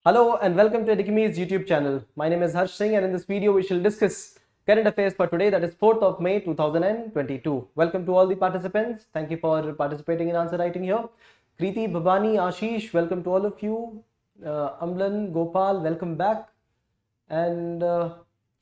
Hello and welcome to Edukemy's YouTube channel. My name is Harsh Singh and in this video we shall discuss current affairs for today, that is 4th of May 2022. Welcome to all the participants. Thank you for participating in answer writing here. Kriti, Bhabani, Ashish, welcome to all of you. Amlan, Gopal, welcome back. And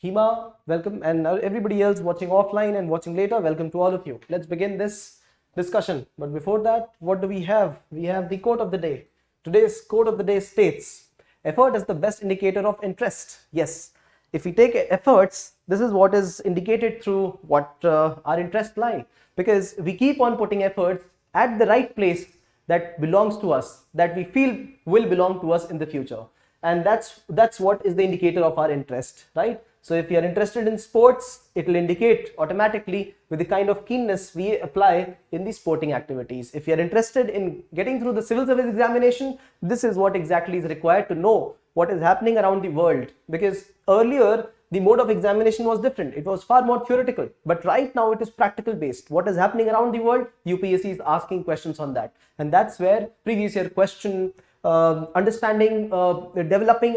Hima, welcome. And everybody else watching offline and watching later, welcome to all of you. Let's begin this discussion. But before that, what do we have? We have the quote of the day. Today's quote of the day states, effort is the best indicator of interest. Yes, if we take efforts, this is what is indicated through what our interests lie. Because we keep on putting efforts at the right place that belongs to us, that we feel will belong to us in the future. And that's what is the indicator of our interest, right? So if you are interested in sports, it will indicate automatically with the kind of keenness we apply in the sporting activities. If you are interested in getting through the civil service examination, this is what exactly is required to know what is happening around the world. Because earlier, the mode of examination was different. It was far more theoretical, but right now it is practical based. What is happening around the world, UPSC is asking questions on that. And that's where previous year question, developing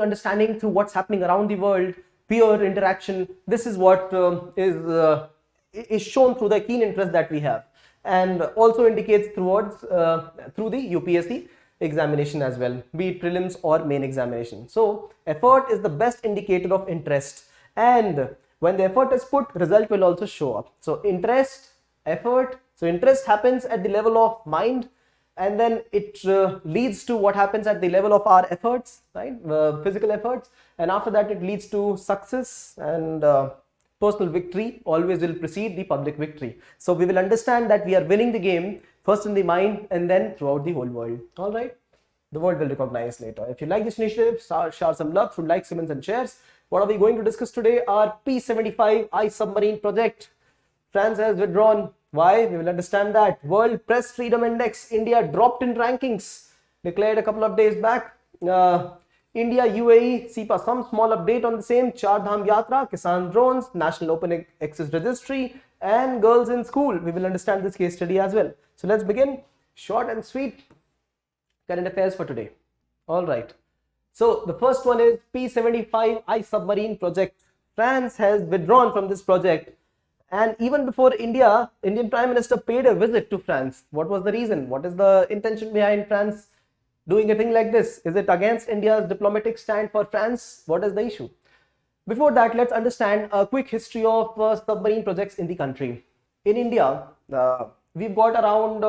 understanding through what's happening around the world, peer interaction, this is what is shown through the keen interest that we have, and also indicates through the UPSC examination as well, be it prelims or main examination. So effort is the best indicator of interest, and when the effort is put, result will also show up. So interest, effort, so interest happens at the level of mind, and then it leads to what happens at the level of our efforts, right? Physical efforts, and after that it leads to success, and personal victory always will precede the public victory. So we will understand that we are winning the game first in the mind and then throughout the whole world. All right, the world will recognize later. If you like this initiative, share some love through likes, comments and shares. What are we going to discuss today? Our P-75I submarine project. France has withdrawn. Why? We will understand that. World Press Freedom Index, India dropped in rankings, declared a couple of days back. India, UAE, SEPA, some small update on the same. Char Dham Yatra, Kisan drones, National Open Access Registry, and girls in school. We will understand this case study as well. So let's begin. Short and sweet current affairs for today. All right. So the first one is P-75I submarine project. France has withdrawn from this project. And even before Indian Prime Minister paid a visit to France. What was the reason? What is the intention behind France doing a thing like this? Is it against India's diplomatic stand for France? What is the issue? Before that, let's understand a quick history of submarine projects in the country. In India, we've got around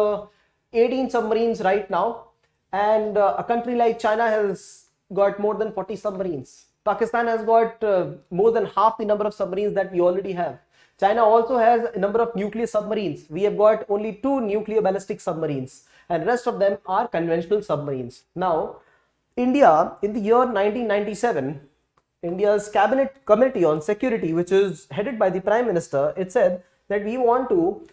18 submarines right now, and a country like China has got more than 40 submarines. Pakistan has got more than half the number of submarines that we already have. China also has a number of nuclear submarines. We have got only 2 nuclear ballistic submarines, and rest of them are conventional submarines. Now, India, in the year 1997, India's Cabinet Committee on Security, which is headed by the Prime Minister, it said that we want to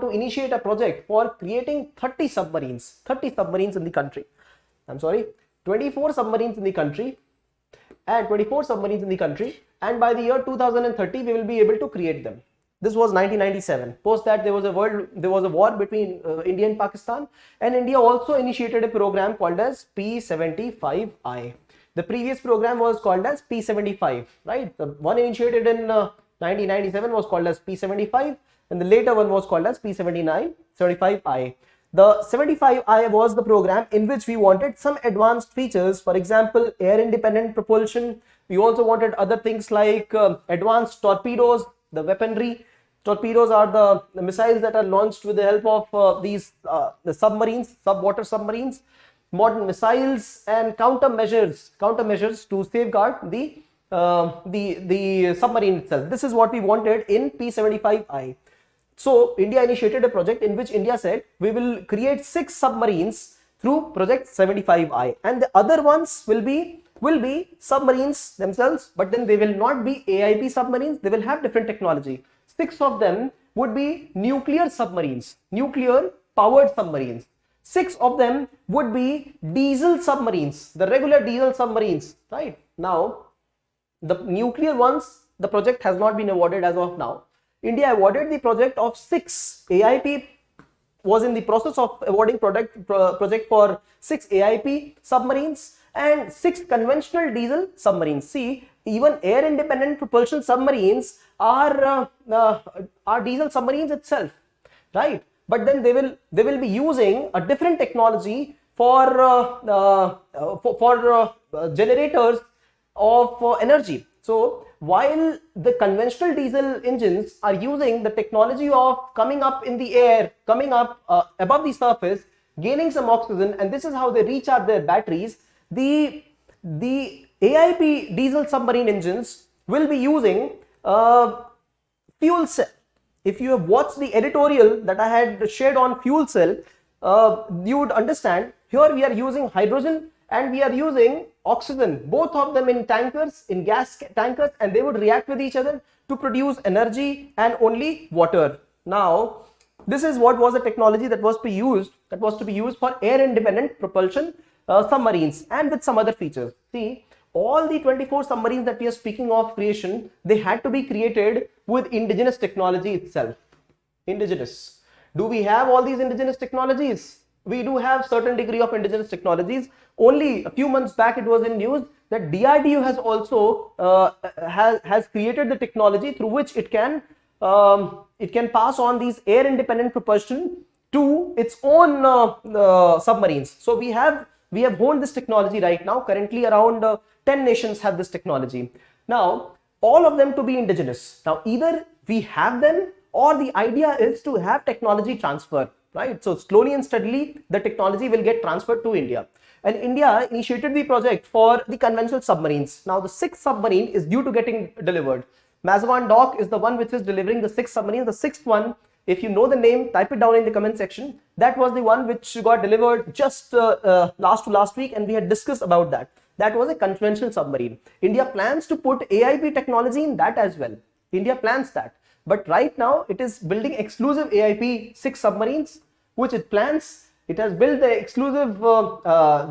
initiate a project for creating 30 submarines in the country. 24 submarines in the country, and by the year 2030 we will be able to create them. This was 1997. Post that there was a war between India and Pakistan, and India also initiated a program called as P-75I. The previous program was called as P-75, right? The one initiated in 1997 was called as P-75, and the later one was called as P-75I. The 75I was the program in which we wanted some advanced features, for example, air independent propulsion. We also wanted other things like advanced torpedoes, the weaponry. Torpedoes are the missiles that are launched with the help of the submarines, subwater submarines, modern missiles, and countermeasures to safeguard the submarine itself. This is what we wanted in P-75I. So India initiated a project in which India said we will create 6 submarines through project 75I, and the other ones will be submarines themselves, but then they will not be AIP submarines. They will have different technology. 6 of them would be nuclear submarines, nuclear powered submarines. 6 of them would be diesel submarines, the regular diesel submarines, right? Now, the nuclear ones, the project has not been awarded as of now. India awarded the project of 6 AIP was in the process of awarding project for 6 AIP submarines and 6 conventional diesel submarines. See, even air independent propulsion submarines are diesel submarines itself, right? But then they will be using a different technology for generators of energy. So while the conventional diesel engines are using the technology of coming up in the air, coming up above the surface, gaining some oxygen, and this is how they recharge their batteries, the AIP diesel submarine engines will be using fuel cell. If you have watched the editorial that I had shared on fuel cell, you would understand here we are using hydrogen and we are using oxygen, both of them in tankers, in gas tankers, and they would react with each other to produce energy and only water. Now, this is what was the technology that was to be used for air independent propulsion submarines and with some other features. See, all the 24 submarines that we are speaking of creation, they had to be created with indigenous technology itself. Indigenous. Do we have all these indigenous technologies? We do have certain degree of indigenous technologies. Only a few months back it was in news that DRDO has also has created the technology through which it can pass on these air independent propulsion to its own submarines. So we have honed this technology right now. Currently around 10 nations have this technology. Now all of them to be indigenous. Now either we have them or the idea is to have technology transfer, right? So slowly and steadily the technology will get transferred to India. And India initiated the project for the conventional submarines. Now the 6th submarine is due to getting delivered. Mazavan Dock is the one which is delivering the 6th submarine. The 6th one, if you know the name, type it down in the comment section. That was the one which got delivered just last week, and we had discussed about that. That was a conventional submarine. India plans to put AIP technology in that as well. India plans that. But right now it is building exclusive AIP 6 submarines, which it plans. It has built the exclusive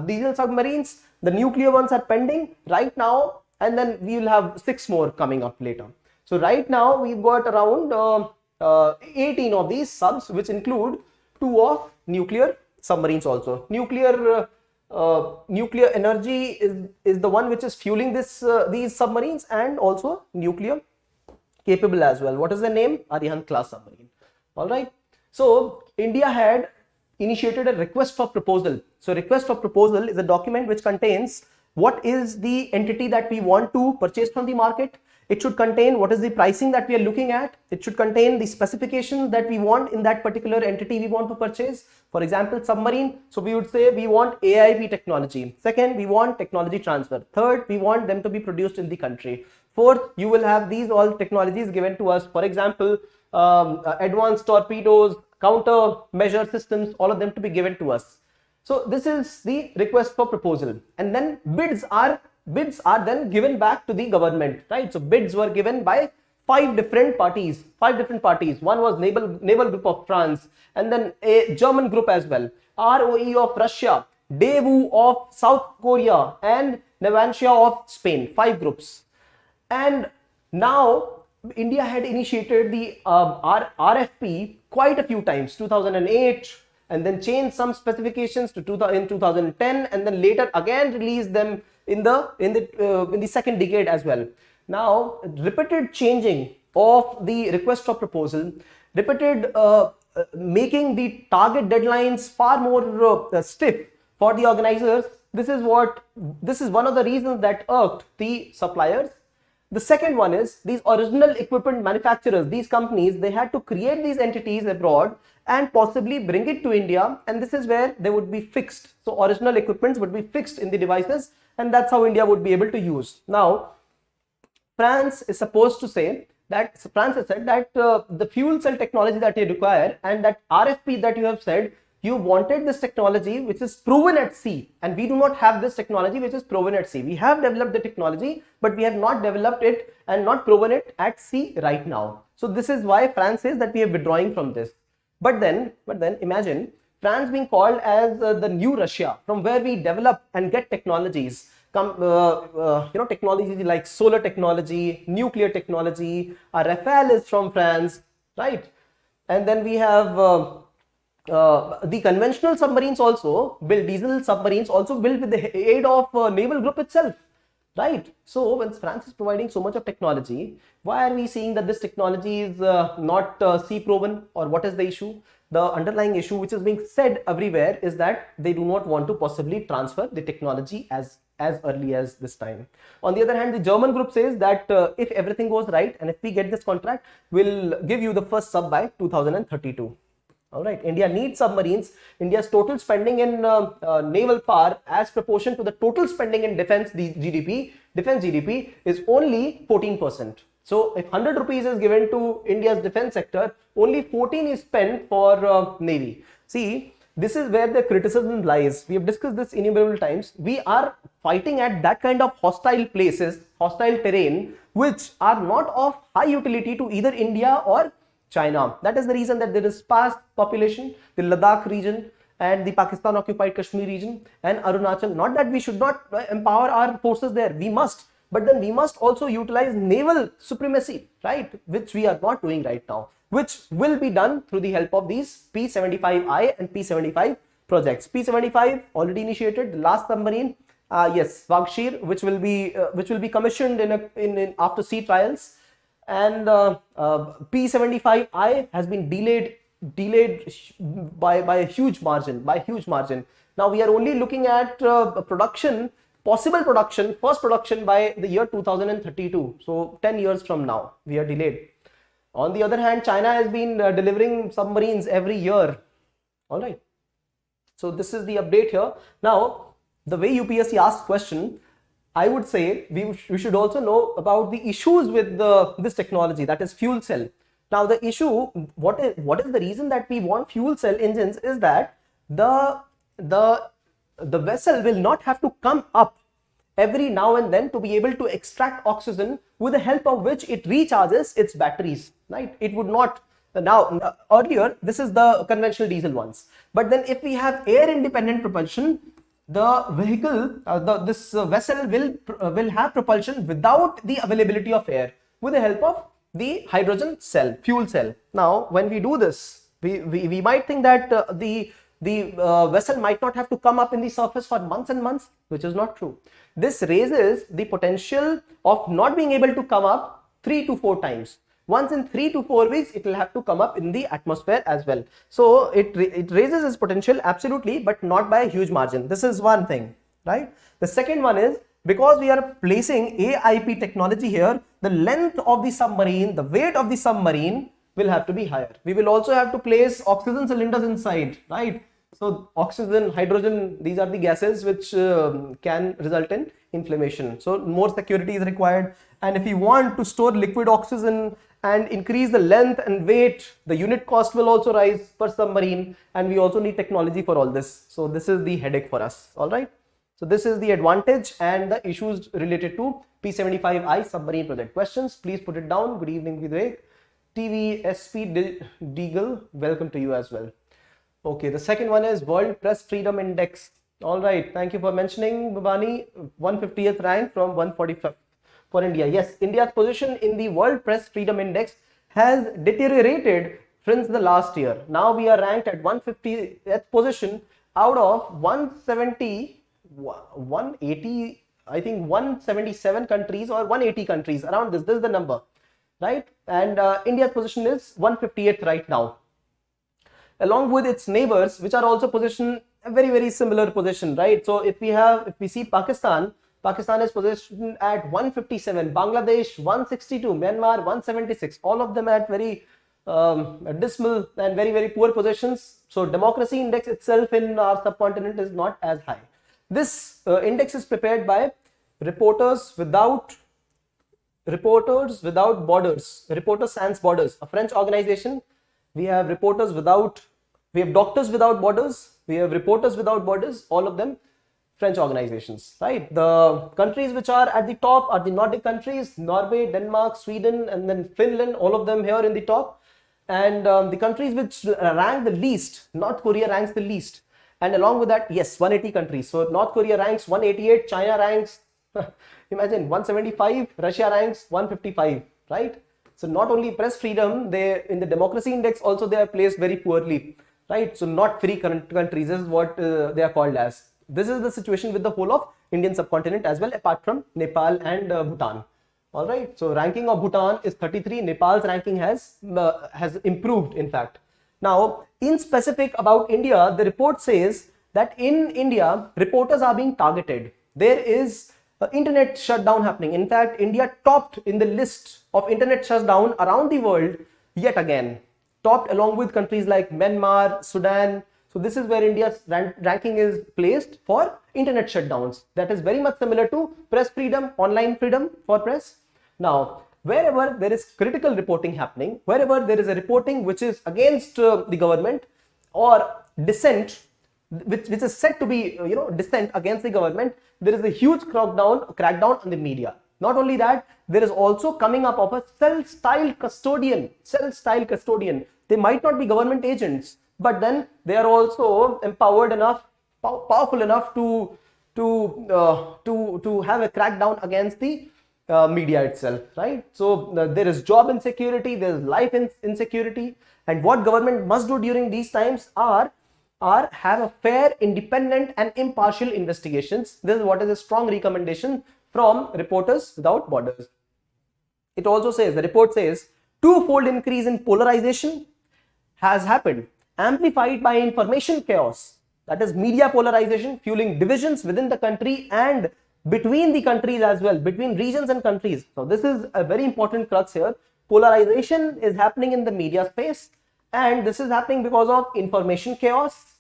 diesel submarines. The nuclear ones are pending right now, and then we will have 6 more coming up later. So right now we've got around 18 of these subs, which include 2 of nuclear submarines also. Nuclear energy is the one which is fueling these submarines, and also nuclear capable as well. What is the name? Arihant class submarine. All right. So India had initiated a request for proposal. So request for proposal is a document which contains what is the entity that we want to purchase from the market. It should contain what is the pricing that we are looking at. It should contain the specifications that we want in that particular entity we want to purchase. For example, submarine. So we would say we want AIP technology. Second, we want technology transfer. Third, we want them to be produced in the country. Fourth, you will have these all technologies given to us. For example, advanced torpedoes, counter measure systems, all of them to be given to us. So this is the request for proposal, and then bids are then given back to the government, right? So bids were given by 5 different parties. One was naval group of France, and then a German group as well, ROE of Russia, Daewoo of South Korea, and Navantia of Spain. 5 groups. And now India had initiated the RFP quite a few times, 2008, and then changed some specifications to in 2010, and then later again released them in the second decade as well. Now repeated changing of the request for proposal, repeated making the target deadlines far more stiff for the organizers. This is one of the reasons that irked the suppliers. The second one is these original equipment manufacturers, these companies, they had to create these entities abroad and possibly bring it to India, and this is where they would be fixed. So original equipments would be fixed in the devices, and that's how India would be able to use. Now, France is supposed to say that, France has said that the fuel cell technology that you require, and that RFP that you have said, you wanted this technology which is proven at sea, and we do not have this technology which is proven at sea. We have developed the technology, but we have not developed it and not proven it at sea right now. So this is why France says that we are withdrawing from this. But then imagine France being called as the new Russia, from where we develop and get technologies. Technologies like solar technology, nuclear technology. Rafale is from France, right? And then we have the conventional submarines also build, diesel submarines also built with the aid of naval group itself, right? So when France is providing so much of technology, why are we seeing that this technology is not sea proven, or what is the issue? The underlying issue which is being said everywhere is that they do not want to possibly transfer the technology as early as this time. On the other hand, the German group says that if everything goes right and if we get this contract, we'll give you the first sub by 2032. All right, India needs submarines. India's total spending in naval power as proportion to the total spending in defense GDP is only 14%. So if 100 rupees is given to India's defense sector, only 14 is spent for Navy. See, this is where the criticism lies. We have discussed this innumerable times. We are fighting at that kind of hostile places, hostile terrain, which are not of high utility to either India or China. That is the reason that there is sparse population, the Ladakh region and the Pakistan occupied Kashmir region and Arunachal. Not that we should not empower our forces there, we must, but then we must also utilize naval supremacy, right, which we are not doing right now, which will be done through the help of these P-75I and P-75 projects. P-75 already initiated, the last submarine, yes, Vagshir, which will be commissioned in after sea trials. And P-75I has been delayed by a huge margin, Now we are only looking at possible production, first production by the year 2032. So 10 years from now, we are delayed. On the other hand, China has been delivering submarines every year. All right. So this is the update here. Now, the way UPSC asked question, I would say we should also know about the issues with this technology, that is fuel cell. Now the issue, what is the reason that we want fuel cell engines is that the vessel will not have to come up every now and then to be able to extract oxygen, with the help of which it recharges its batteries, right? It would not. Now earlier, this is the conventional diesel ones, but then if we have air independent propulsion, the vehicle, this vessel will have propulsion without the availability of air, with the help of the hydrogen cell, fuel cell. Now, when we do this, we might think that the vessel might not have to come up in the surface for months and months, which is not true. This raises the potential of not being able to come up 3 to 4 times. Once in 3 to 4 weeks, it will have to come up in the atmosphere as well. So it raises its potential, absolutely, but not by a huge margin. This is one thing, right? The second one is, because we are placing AIP technology here, the length of the submarine, the weight of the submarine will have to be higher. We will also have to place oxygen cylinders inside, right? So oxygen, hydrogen, these are the gases which can result in inflammation. So more security is required. And if you want to store liquid oxygen and increase the length and weight, the unit cost will also rise per submarine, and we also need technology for all this. So this is the headache for us. All right. So this is the advantage and the issues related to P-75I submarine project. Questions, please put it down. Good evening, Vivek. TVSP Deagle, welcome to you as well. Okay, the second one is World Press Freedom Index. All right, thank you for mentioning, Babani. 150th rank from 145th for India. Yes, India's position in the World Press Freedom Index has deteriorated since the last year. Now we are ranked at 150th position out of 170, 180, I think 177 countries or 180 countries around this. This is the number, right? And India's position is 158th right now, along with its neighbors, which are also positioned a very, very similar position, right? So if we see Pakistan is positioned at 157, Bangladesh 162, Myanmar 176, all of them at very dismal and very, very poor positions. So democracy index itself in our subcontinent is not as high. This index is prepared by Reporters Without Borders, Reporters Sans Borders, a French organization. We have Doctors Without Borders, we have Reporters Without Borders, all of them French organizations, right? The countries which are at the top are the Nordic countries, Norway, Denmark, Sweden, and then Finland, all of them here in the top. And the countries which rank the least, North Korea ranks the least. And along with that, yes, 180 countries. So North Korea ranks 188, China ranks, imagine 175, Russia ranks 155, right? So not only press freedom, they in the democracy index also they are placed very poorly. right? So not free countries is what they are called as. This is the situation with the whole of Indian subcontinent as well, apart from Nepal and Bhutan. All right, so ranking of Bhutan is 33. Nepal's ranking has improved, in fact. Now, in specific about India, the report says that in India, reporters are being targeted. There is internet shutdown happening. In fact, India topped in the list of internet shutdown around the world yet again. Topped along with countries like Myanmar, Sudan. So this is where India's ranking is placed for internet shutdowns. That is very much similar to press freedom, online freedom for press. Now, wherever there is critical reporting happening, wherever there is a reporting which is against the government or dissent, which is said to be dissent against the government, there is a huge crackdown on the media. Not only that, there is also coming up of a self-styled custodian. They might not be government agents, but then they are also empowered enough, powerful enough to have a crackdown against the media itself, right? So there is job insecurity, there is life insecurity, and what government must do during these times are have a fair, independent and impartial investigations. This is what is a strong recommendation from Reporters Without Borders. It also says, the report says, twofold increase in polarization has happened, amplified by information chaos, that is media polarization, fueling divisions within the country and between the countries as well, between regions and countries. So this is a very important crux here. Polarization is happening in the media space, and this is happening because of information chaos,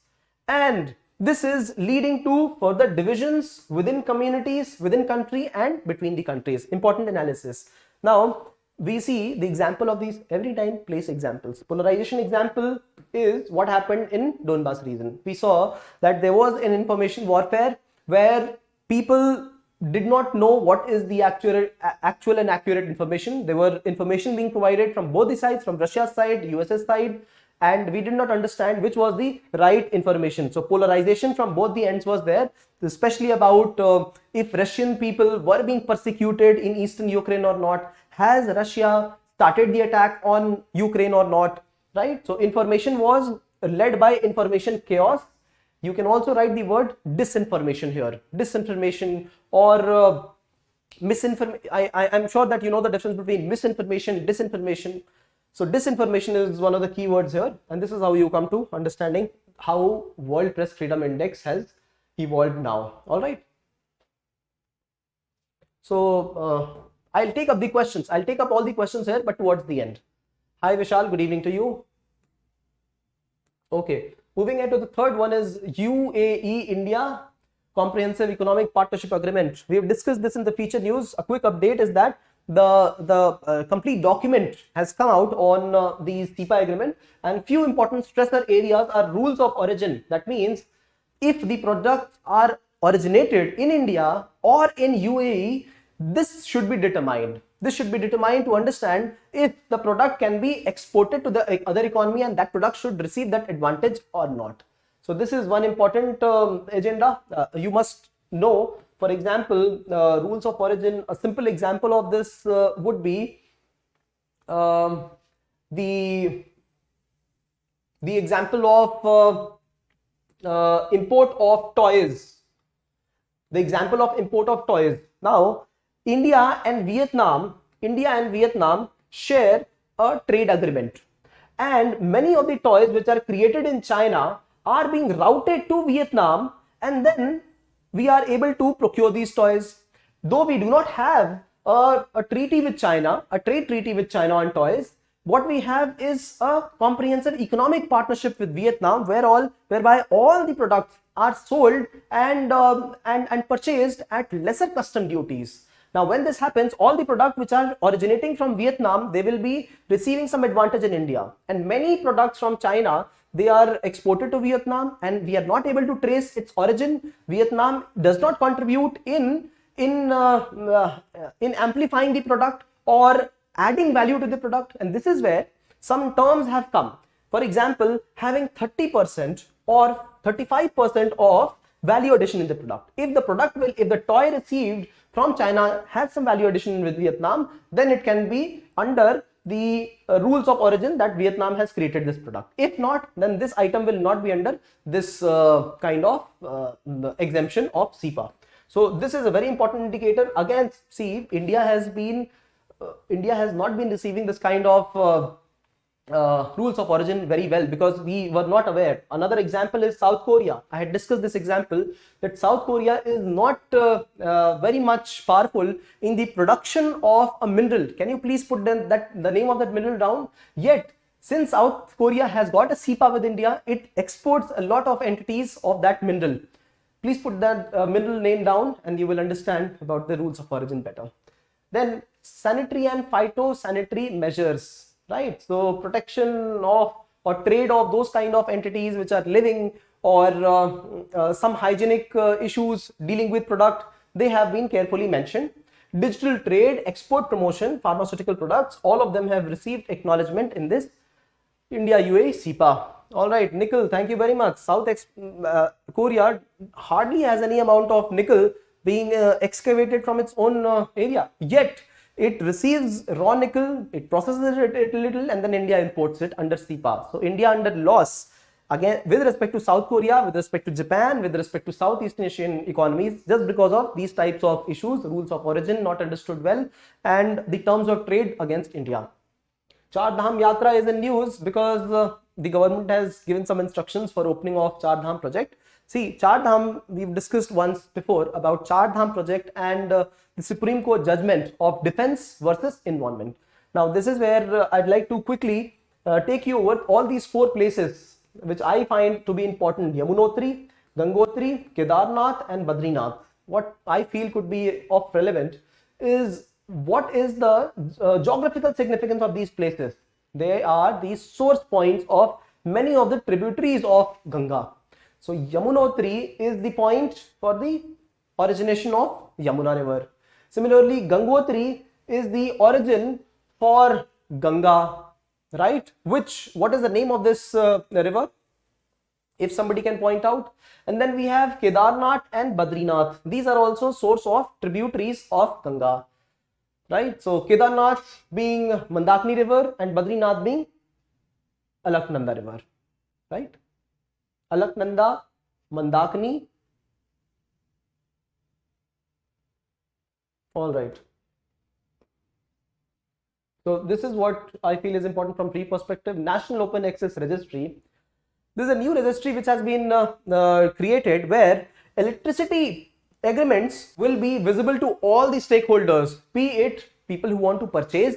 and this is leading to further divisions within communities, within country and between the countries. Important analysis. Now, we see the example of these every time, place examples. Polarization example is what happened in Donbas region. We saw that there was an information warfare where people did not know what is the actual and accurate information. There were information being provided from both the sides, from Russia's side, US's side, and we did not understand which was the right information. So polarization from both the ends was there, especially about if Russian people were being persecuted in eastern Ukraine or not. Has Russia started the attack on Ukraine or not, right? So information was led by information chaos. You can also write the word disinformation here. Disinformation or misinformation. I'm sure that you know the difference between misinformation and disinformation. So disinformation is one of the key words here, and this is how you come to understanding how World Press Freedom Index has evolved now. All right. So I'll take up the questions. I'll take up all the questions here, but towards the end. Hi Vishal, good evening to you. Okay, moving into the third one is UAE India Comprehensive Economic Partnership Agreement. We have discussed this in the feature news. A quick update is that the complete document has come out on the CEPA agreement, and few important stressor areas are rules of origin. That means if the products are originated in India or in UAE, this should be determined. This should be determined to understand if the product can be exported to the other economy and that product should receive that advantage or not. So this is one important agenda. You must know, for example, rules of origin. A simple example of this would be the example of import of toys. The example of import of toys. Now, India and Vietnam share a trade agreement, and many of the toys which are created in China are being routed to Vietnam, and then we are able to procure these toys. Though we do not have a treaty with China, a trade treaty with China on toys, what we have is a comprehensive economic partnership with Vietnam, whereby all the products are sold and purchased at lesser custom duties. Now, when this happens, all the products which are originating from Vietnam, they will be receiving some advantage in India. And many products from China, they are exported to Vietnam, and we are not able to trace its origin. Vietnam does not contribute in amplifying the product or adding value to the product. And this is where some terms have come. For example, having 30% or 35% of value addition in the product. If the toy received from China has some value addition with Vietnam, then it can be under the rules of origin that Vietnam has created this product. If not, then this item will not be under this kind of exemption of CEPA. So this is a very important indicator. Again, see, India has not been receiving this kind of rules of origin very well because we were not aware. Another example is South Korea. I had discussed this example that South Korea is not very much powerful in the production of a mineral. Can you please put the name of that mineral down? Yet, since South Korea has got a CEPA with India, it exports a lot of entities of that mineral. Please put that mineral name down and you will understand about the rules of origin better. Then sanitary and phytosanitary measures. Right, so protection of or trade of those kind of entities which are living or some hygienic issues dealing with product, they have been carefully mentioned. Digital trade, export promotion, pharmaceutical products, all of them have received acknowledgement in this India UAE CEPA. All right, nickel, thank you very much. South Korea hardly has any amount of nickel being excavated from its own area, yet it receives raw nickel, it processes it a little, and then India imports it under CEPA. So India under loss, again, with respect to South Korea, with respect to Japan, with respect to Southeast Asian economies, just because of these types of issues, rules of origin not understood well, and the terms of trade against India. Char Dham Yatra is in news because the government has given some instructions for opening of Char Dham project. See, Char Dham, we've discussed once before about Char Dham project and the Supreme Court judgment of defense versus environment. Now, this is where I'd like to quickly take you over all these 4 places which I find to be important: Yamunotri, Gangotri, Kedarnath and Badrinath. What I feel could be of relevant is what is the geographical significance of these places. They are the source points of many of the tributaries of Ganga. So Yamunotri is the point for the origination of Yamuna river. Similarly, Gangotri is the origin for Ganga, right? What is the name of this river? If somebody can point out. And then we have Kedarnath and Badrinath. These are also source of tributaries of Ganga, right? So Kedarnath being Mandakini river and Badrinath being Alaknanda river, right? Alaknanda, Mandakini. All right. So this is what I feel is important from free perspective. National Open Access Registry. This is a new registry which has been created where electricity agreements will be visible to all the stakeholders, be it people who want to purchase,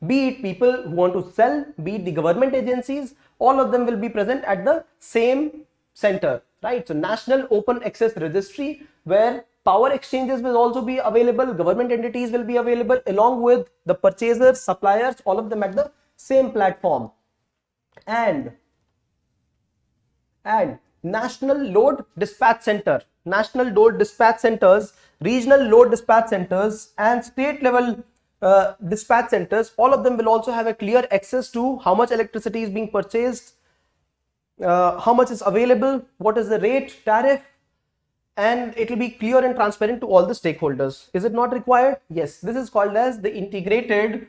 be it people who want to sell, be it the government agencies, all of them will be present at the same center, right? So National Open Access Registry, where power exchanges will also be available, government entities will be available along with the purchasers, suppliers, all of them at the same platform. And National Load Dispatch Center, National Load Dispatch Centers, Regional Load Dispatch Centers and state level dispatch centers, all of them will also have a clear access to how much electricity is being purchased, how much is available, what is the rate, tariff, and it will be clear and transparent to all the stakeholders. Is it not required? Yes, this is called as the integrated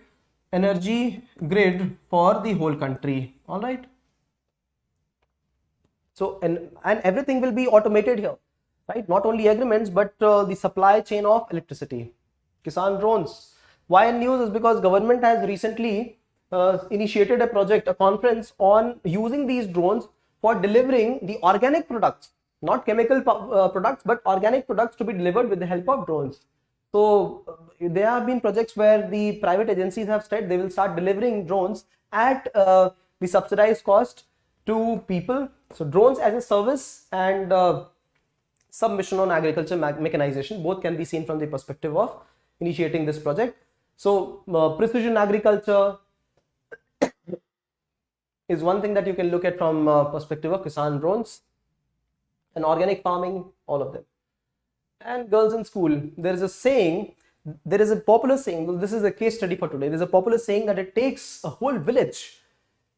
energy grid for the whole country. All right. So, and everything will be automated here, right? Not only agreements, but the supply chain of electricity. Kisan drones. Why in news is because government has recently initiated a project, a conference on using these drones for delivering the organic products, not chemical products, but organic products to be delivered with the help of drones. So there have been projects where the private agencies have said they will start delivering drones at the subsidized cost to people. So drones as a service and submission on agriculture mechanization, both can be seen from the perspective of initiating this project. So precision agriculture is one thing that you can look at from perspective of Kisan drones, and organic farming, all of them. And girls in school, there is a saying, there is a popular saying, this is a case study for today, there is a popular saying that it takes a whole village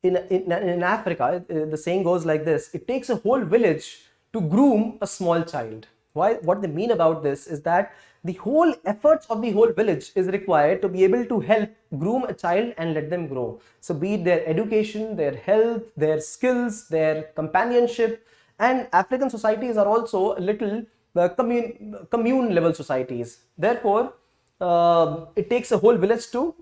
in Africa. The saying goes like this: it takes a whole village to groom a small child. what they mean about this is that the whole efforts of the whole village is required to be able to help groom a child and let them grow. So be it their education, their health, their skills, their companionship. And African societies are also a little commune level societies. Therefore, it takes a whole village to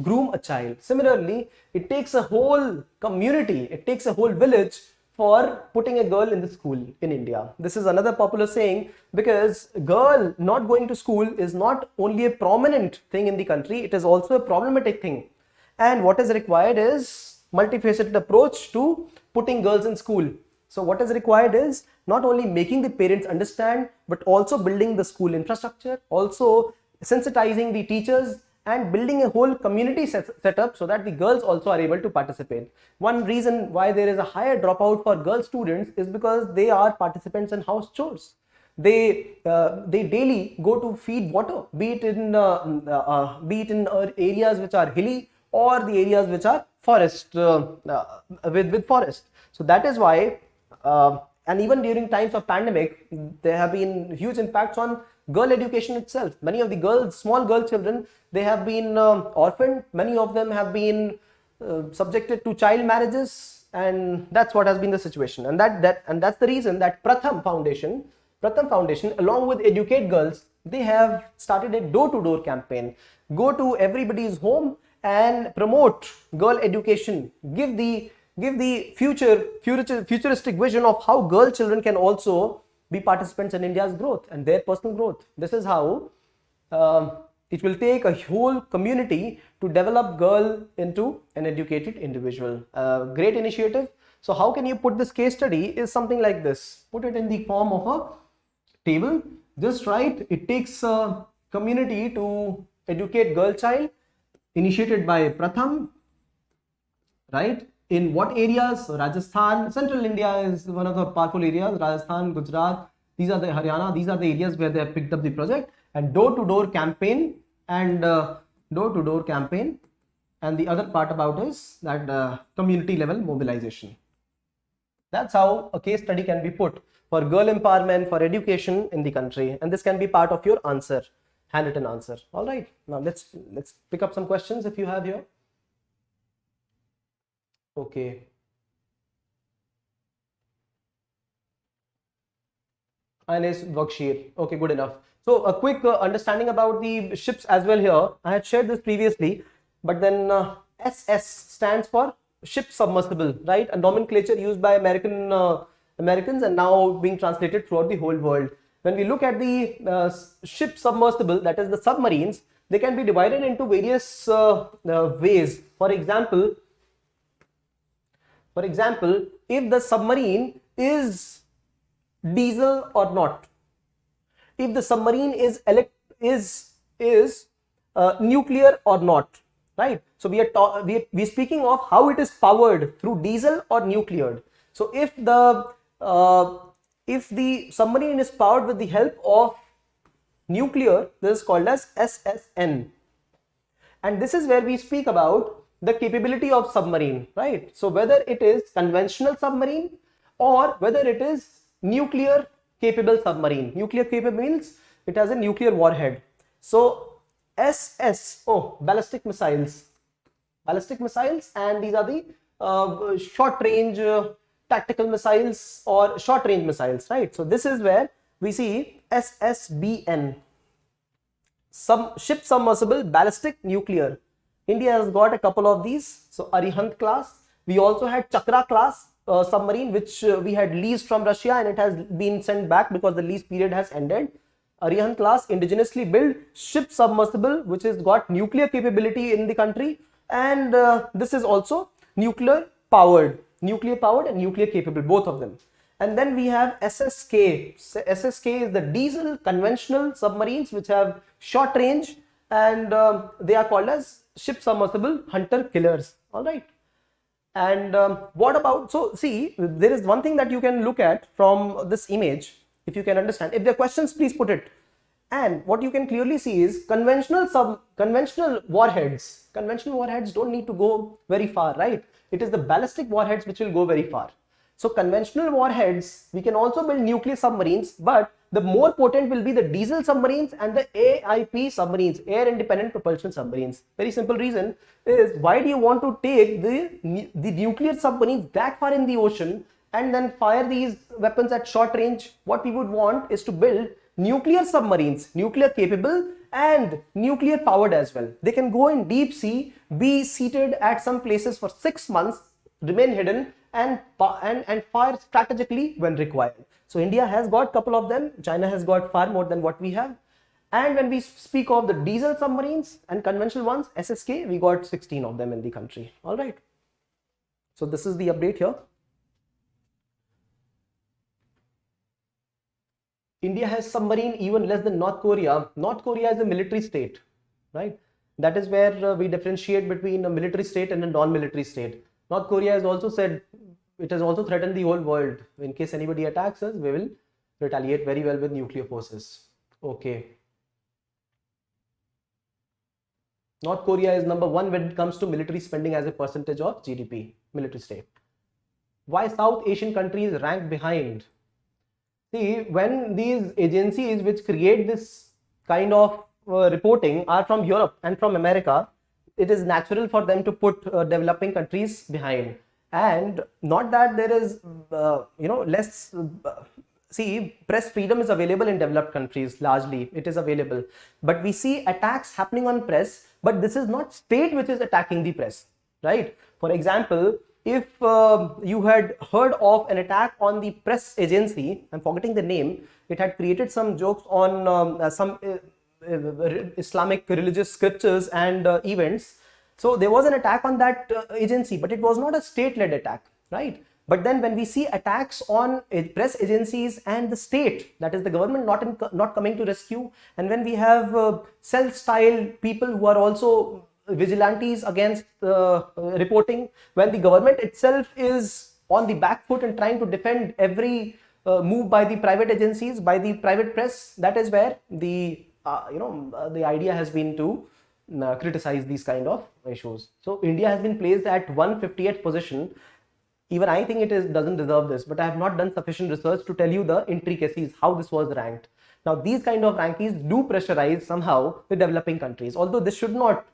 groom a child. Similarly, it takes a whole community, it takes a whole village for putting a girl in the school in India. This is another popular saying, because girl not going to school is not only a prominent thing in the country, it is also a problematic thing. And what is required is multifaceted approach to putting girls in school. So what is required is not only making the parents understand, but also building the school infrastructure, also sensitizing the teachers, and building a whole community setup so that the girls also are able to participate. One reason why there is a higher dropout for girl students is because they are participants in house chores. They daily go to feed water, be it in areas which are hilly or the areas which are forest with forest. So that is why, and even during times of pandemic, there have been huge impacts on girl education itself. Many of the girls, small girl children, they have been orphaned. Many of them have been subjected to child marriages, and that's what has been the situation. And that's the reason that Pratham Foundation, along with Educate Girls, they have started a door-to-door campaign. Go to everybody's home and promote girl education. Give the futuristic vision of how girl children can also be participants in India's growth and their personal growth. This is how it will take a whole community to develop girl into an educated individual. Great initiative. So how can you put this case study is something like this. Put it in the form of a table. Just write, it takes a community to educate girl child, initiated by Pratham, right? In what areas? Rajasthan, central India is one of the powerful areas. Rajasthan, Gujarat, these are the Haryana, these are the areas where they have picked up the project. And door-to-door campaign, and the other part about is that community level mobilization. That's how a case study can be put for girl empowerment, for education in the country, and this can be part of your answer, handwritten answer. All right, now let's pick up some questions if you have here. Okay. Ines Vakshir. Okay, good enough. So a quick understanding about the ships as well here. I had shared this previously, but then SS stands for ship submersible, right? A nomenclature used by Americans and now being translated throughout the whole world. When we look at the ship submersible, that is the submarines, they can be divided into various ways. For example, if the submarine is diesel or not, if the submarine is nuclear or not, right? So we are speaking of how it is powered through diesel or nuclear. So if the submarine is powered with the help of nuclear, this is called as SSN, and this is where we speak about the capability of submarine, right? So whether it is conventional submarine or whether it is nuclear capable submarine. Nuclear capable means it has a nuclear warhead. So ballistic missiles, and these are the short range tactical missiles or short range missiles, right? So this is where we see SSBN, ship submersible ballistic nuclear. India has got a couple of these. So Arihant class. We also had Chakra class submarine, which we had leased from Russia, and it has been sent back because the lease period has ended. Arihant class, indigenously built ship submersible, which has got nuclear capability in the country, and this is also nuclear powered and nuclear capable, both of them. And then we have SSK. SSK is the diesel conventional submarines which have short range, and they are called as ship submersible hunter killers. All right. And what about, so see, there is one thing that you can look at from this image, if you can understand. If there are questions, please put it. And what you can clearly see is conventional warheads don't need to go very far, right? It is the ballistic warheads which will go very far. So conventional warheads, we can also build nuclear submarines, but the more potent will be the diesel submarines and the AIP submarines, air independent propulsion submarines. Very simple reason is, why do you want to take the nuclear submarines that far in the ocean and then fire these weapons at short range? What we would want is to build nuclear submarines, nuclear capable and nuclear powered as well. They can go in deep sea, be seated at some places for 6 months, remain hidden, and fire strategically when required. So India has got a couple of them. China has got far more than what we have. And when we speak of the diesel submarines and conventional ones, SSK, we got 16 of them in the country. All right. So this is the update here. India has submarine even less than North Korea. North Korea is a military state, right? That is where we differentiate between a military state and a non-military state. North Korea has also said, it has also threatened the whole world. In case anybody attacks us, we will retaliate very well with nuclear forces. Okay. North Korea is number 1 when it comes to military spending as a percentage of GDP, military state. Why South Asian countries rank behind? See, when these agencies which create this kind of reporting are from Europe and from America, it is natural for them to put developing countries behind. And not that there is, less. See, press freedom is available in developed countries, largely it is available. But we see attacks happening on press, but this is not state which is attacking the press, right? For example, if you had heard of an attack on the press agency, I'm forgetting the name, it had created some jokes on some Islamic religious scriptures and events. So there was an attack on that agency, but it was not a state-led attack, right? But then when we see attacks on press agencies and the state, that is the government not coming to rescue, and when we have self-styled people who are also vigilantes against reporting, when the government itself is on the back foot and trying to defend every move by the private agencies, by the private press, that is where the idea has been to criticize these kind of issues. So India has been placed at 158th position. Even I think it doesn't deserve this, but I have not done sufficient research to tell you the intricacies, how this was ranked. Now these kind of rankings do pressurize somehow the developing countries, although this should not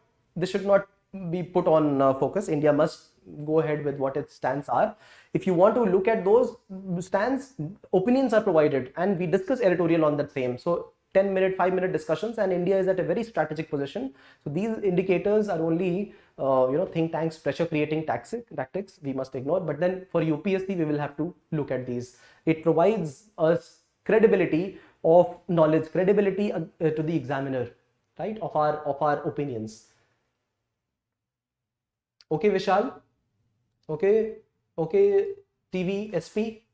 be put on focus. India must go ahead with what its stands are. If you want to look at those stands, opinions are provided and we discuss editorial on that same. So 10-minute, 5-minute discussions, and India is at a very strategic position. So these indicators are only think tanks pressure creating tactics we must ignore. But then for UPSC we will have to look at these. It provides us credibility of knowledge, credibility to the examiner, right, of our opinions. Okay, Vishal. Okay, TV SP.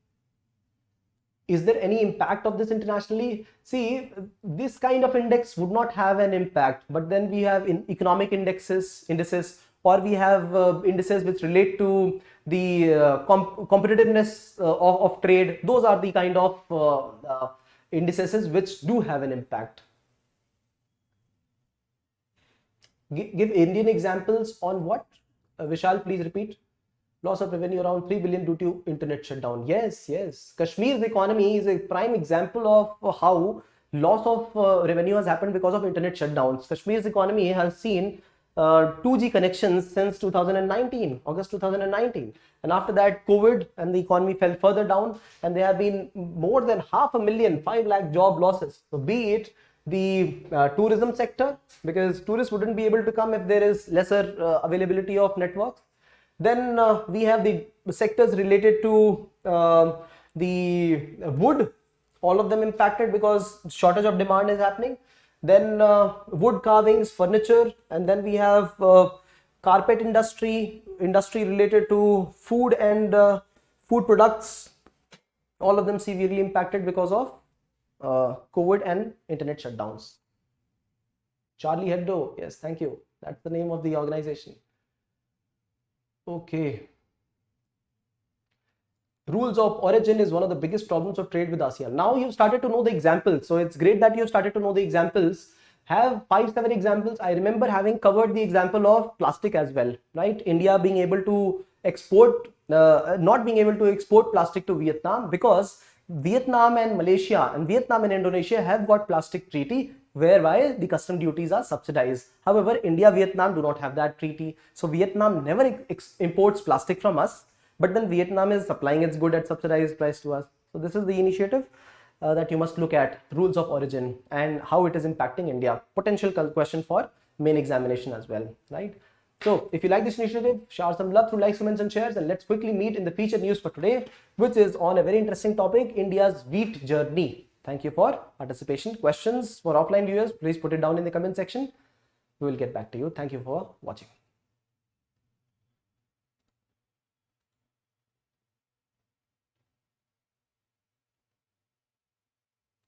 Is there any impact of this internationally? See, this kind of index would not have an impact, but then we have economic indices, or we have indices which relate to the competitiveness of trade. Those are the kind of indices which do have an impact. Give Indian examples on what? Vishal, please repeat. Loss of revenue around 3 billion due to internet shutdown. Yes. Kashmir's economy is a prime example of how loss of revenue has happened because of internet shutdowns. Kashmir's economy has seen 2G connections since 2019, August 2019. And after that, COVID, and the economy fell further down, and there have been more than 500,000, 5 lakh job losses. So be it the tourism sector, because tourists wouldn't be able to come if there is lesser availability of networks. Then we have the sectors related to the wood, all of them impacted because shortage of demand is happening. Then wood carvings, furniture, and then we have carpet industry related to food and food products, all of them severely impacted because of COVID and internet shutdowns. Charlie Hebdo, yes, thank you. That's the name of the organization. Okay. Rules of origin is one of the biggest problems of trade with ASEAN. Now you've started to know the examples. So it's great that you've started to know the examples. Have 5-7 examples. I remember having covered the example of plastic as well, right? India being able to export, not being able to export plastic to Vietnam because Vietnam and Malaysia and Vietnam and Indonesia have got plastic treaty whereby the custom duties are subsidized. However, India, Vietnam do not have that treaty. So Vietnam never imports plastic from us, but then Vietnam is supplying its good at subsidized price to us. So this is the initiative that you must look at, rules of origin and how it is impacting India. Potential question for main examination as well, right? So if you like this initiative, shower some love through likes, comments and shares, and let's quickly meet in the featured news for today, which is on a very interesting topic, India's wheat journey. Thank you for participation. Questions for offline viewers, please put it down in the comment section. We will get back to you. Thank you for watching.